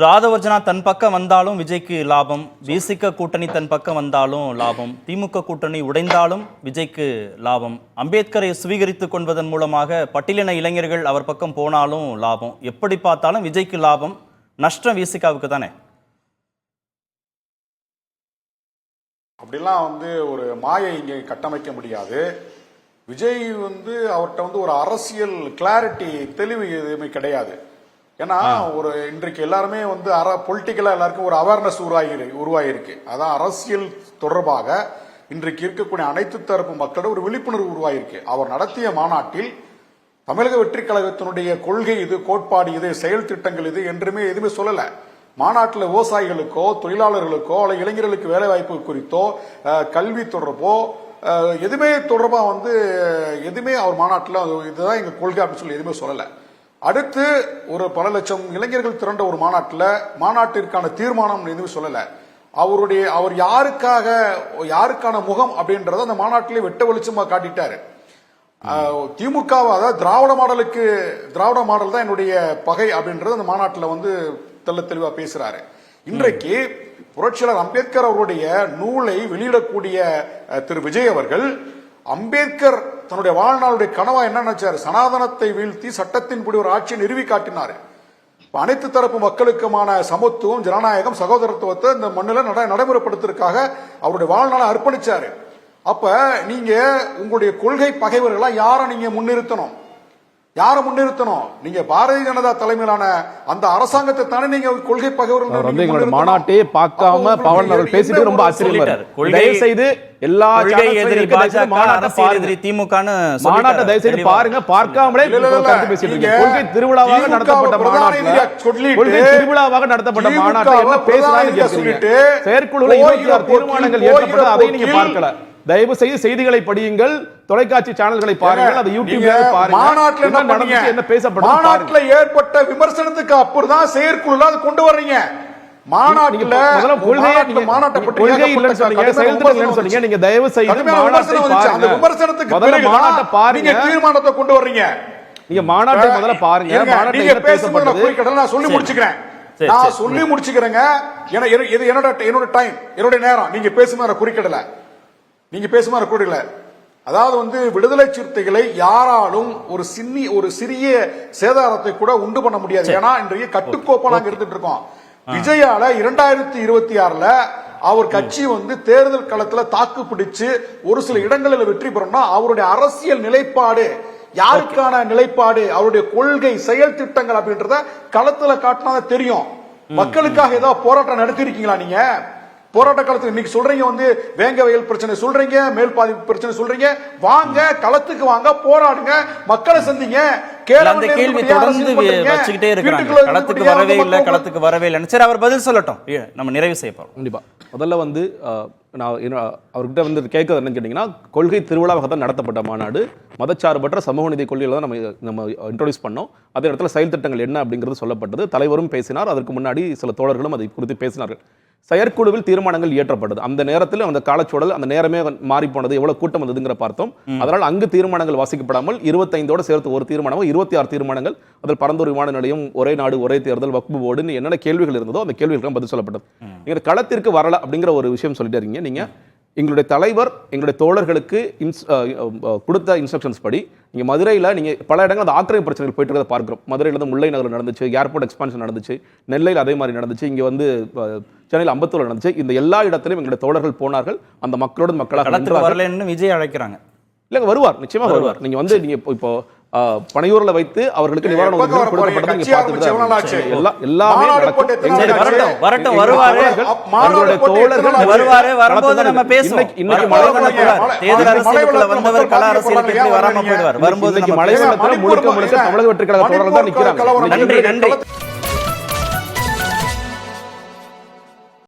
ராதவர்ஜனா தன் பக்கம் வந்தாலும் விஜய்க்கு லாபம், விசிக கூட்டணி தன் பக்கம் வந்தாலும் லாபம், திமுக கூட்டணி உடைந்தாலும் விஜய்க்கு லாபம், அம்பேத்கரை சுவீகரித்துக் கொள்வதன் மூலமாக பட்டியலின இளைஞர்கள் அவர் பக்கம் போனாலும் லாபம். எப்படி பார்த்தாலும் விஜய்க்கு லாபம், நஷ்டம் விசிகாவுக்கு தானே. அப்படிலாம் ஒரு மாயை இங்கே கட்டமைக்க முடியாது. விஜய் அவர்கிட்ட ஒரு அரசியல் கிளாரிட்டி, தெளிவு எதுவுமே கிடையாது. ஏன்னா இன்றைக்கு எல்லாருமே பொலிட்டிக்கலா எல்லாருக்கும் ஒரு அவேர்னஸ் உருவாகிருக்கு. அதான் அரசியல் தொடர்பாக இன்றைக்கு இருக்கக்கூடிய அனைத்து தரப்பு மக்களோட ஒரு விழிப்புணர்வு உருவாகிருக்கு. அவர் நடத்திய மாநாட்டில் தமிழக வெற்றி கழகத்தினுடைய கொள்கை இது, கோட்பாடு இது, செயல் திட்டங்கள் இது என்றுமே எதுவுமே சொல்லல. மாநாட்டில் விவசாயிகளுக்கோ தொழிலாளர்களுக்கோ அல்ல இளைஞர்களுக்கு வேலை வாய்ப்பு குறித்தோ கல்வி தொடர்போ எதுவுமே தொடர்பா எதுவுமே அவர் மாநாட்டில் இதுதான் எங்க கொள்கை அப்படின்னு சொல்லி எதுவுமே சொல்லல. அடுத்து பல லட்சம் இளைஞர்கள் திரண்ட ஒரு மாநாட்டிற்கான தீர்மானம் எதுவும் சொல்லல. அவர் யாருக்கான முகம் அப்படின்றத அந்த மாநாட்டிலே வெட்ட வெளிச்சமா காட்டிட்டாரு. திமுக அதாவது திராவிட மாடல் தான் என்னுடைய பகை அப்படின்றது அந்த மாநாட்டில் தெள்ள தெளிவா பேசுறாரு. இன்றைக்கு புரட்சியாளர் அம்பேத்கர் அவருடைய நூலை வெளியிடக்கூடிய திரு விஜய் அவர்கள் அம்பேத்கர் தன்னுடைய வாழ்நாளுடைய கனவா என்ன நினைச்சாரு? சனாதனத்தை வீழ்த்தி சட்டத்தின்படி ஒரு ஆட்சியை நிறுவி காட்டினாரு. அனைத்து தரப்பு மக்களுக்குமான சமத்துவம், ஜனநாயகம், சகோதரத்துவத்தை இந்த மண்ணில் நடைமுறைப்படுத்துறதுக்காக அவருடைய வாழ்நாளை அர்ப்பணிச்சாரு. அப்ப நீங்க உங்களுடைய கொள்கை பகைவர்களா யாரை நீங்க முன்னிறுத்தணும்? நீங்க பாரதிய ஜனதா தலைமையிலான அந்த அரசாங்கத்தை தானே நீங்க கொள்கை பகைவர்கள். மாநாட்டே பார்க்காம பவன் அவர்கள் பேசிட்டு ரொம்ப ஆச்சரியமா தயவு செய்து எல்லா மாநாட்டை தயவு செய்து பாருங்க, பார்க்காமலே கொள்கை திருவிழாவாக நடத்தப்பட்ட மாநாட்டை என்ன பேசுறாங்க? செயற்குழுல 26 தீர்மானங்கள் ஏற்பட்டது, அதை நீங்க பார்க்கல. தயவு செய்து செய்திகளை படியுங்கள், தொலைக்காட்சி சேனல்களை பாருங்கள், அது யூடியூப்ல பாருங்க. மாநாட்டில் என்ன பேசப்படும்? மாநாட்டில் ஏற்பட்ட விமர்சனத்துக்கு அப்புறம் தான் செயற்குழுல அது கொண்டு வர்றீங்க. மாநாட்டில் கொள்கை இல்லைன்னு சொன்னீங்க, செயல்திட்டம் இல்லைன்னு சொன்னீங்க. நீங்க தயவு செய்து அந்த விமர்சனத்துக்கு மாநாட்டை பாருங்க, தீர்மானத்தை கொண்டு வர்றீங்க. நீங்க மாநாட்டை முதல்ல பாருங்க. நீங்க பேசுறது நான் சொல்லி முடிச்சுக்கிறேன். என்னோட டைம், என்னோட நேரம். நீங்க பேசுமாறு குறிக்கிடல. அதாவது விடுதலை சிறுத்தைகளை யாராலும் ஒரு சிறிய சேதாரத்தை கூட உண்டு பண்ண முடியாது. ஏன்னா இன்றைய கட்டுக்கோப்பா நாங்க இருந்துட்டு இருக்கோம். விஜயால 2026 அவர் கட்சி தேர்தல் களத்துல தாக்கு பிடிச்சு ஒரு சில இடங்களில் வெற்றி பெறணும்னா அவருடைய அரசியல் நிலைப்பாடு யாருக்கான நிலைப்பாடு, அவருடைய கொள்கை, செயல் திட்டங்கள் அப்படின்றத களத்துல காட்டினா தெரியும். மக்களுக்காக ஏதாவது போராட்டம் நடத்தி இருக்கீங்களா? நீங்க போராட்ட காலத்துக்கு இன்னைக்கு சொல்றீங்க வேங்க வயல் பிரச்சனை சொல்றீங்க, மேல் பாதிப்பு பிரச்சனை சொல்றீங்க. வாங்க, களத்துக்கு வாங்க, போராடுங்க, மக்களை சந்திங்க. கேள்வி தொடர்ந்து வச்சுக்கிட்டே இருக்காங்க. களத்துக்கு வரவே இல்லை. சரி, அவர் பதில் சொல்லட்டும், நம்ம நிறைவு செய்யப்போம். கண்டிப்பா. முதல்ல நான் அவர்கிட்ட கேட்கறது என்னன்னு கேட்டீங்கன்னா, கொள்கை திருவிழாவாக தான் நடத்தப்பட்ட மாநாடு. மதச்சார்பற்ற சமூக நீதி கொள்கையில தான் நம்ம இன்ட்ரோடியூஸ் பண்ணோம். அதே இடத்துல செயல் திட்டங்கள் என்ன அப்படிங்கிறது சொல்லப்பட்டது. தலைவரும் பேசினார், அதற்கு முன்னாடி சில தோழர்களும் அதை குறித்து பேசினார்கள். செயற்குழுவில் தீர்மானங்கள் இயற்றப்பட்டது. அந்த நேரத்தில் அந்த காலச்சூழல், அந்த நேரமே மாறி போனது, எவ்வளவு கூட்டம் வந்ததுங்கிற பார்த்தோம். அதனால் அங்கு தீர்மானங்கள் வாசிக்கப்படாமல் 25 சேர்த்து ஒரு தீர்மானம், 26 தீர்மானங்கள், அதில் பரந்தூர் விமான நிலையம், ஒரே நாடு ஒரே தேர்தல், வக்பு போர்டுன்னு என்னென்ன கேள்விகள் இருந்ததோ அந்த கேள்விகளுக்கு பதில் சொல்லப்பட்டது. நீங்க களத்திற்கு வரல அப்படிங்கிற ஒரு விஷயம் சொல்லிட்டு இருக்கீங்க. நீங்க எங்களுடைய தலைவர் எங்களுடைய தோழர்களுக்கு கொடுத்த இன்ஸ்ட்ரக்ஷன்ஸ் படி நீங்கள் மதுரையில் நீங்கள் பல இடங்கள் அந்த ஆக்கிரமிப்பு பிரச்சனைகள் போயிட்டு இருக்கிறத பார்க்குறோம். மதுரையில் முல்லை நகரில் நடந்துச்சு, ஏர்போர்ட் எக்ஸ்பான்ஷன் நடந்துச்சு, நெல்லையில் அதே மாதிரி நடந்துச்சு, இங்கே சென்னையில் அம்பத்தூரில் நடந்துச்சு. இந்த எல்லா இடத்திலும் எங்களுடைய தோழர்கள் போனார்கள். அந்த மக்களோட மக்களாக விஜய் அழைக்கிறாங்க. இல்லைங்க, வருவார், நிச்சயமாக வருவார். நீங்கள் நீங்கள் இப்போ பனையூர்ல வைத்து அவர்களுக்கு நிவாரண தமிழக வெற்றி கழக தோழர்கள் தான் நிற்கிறாங்க.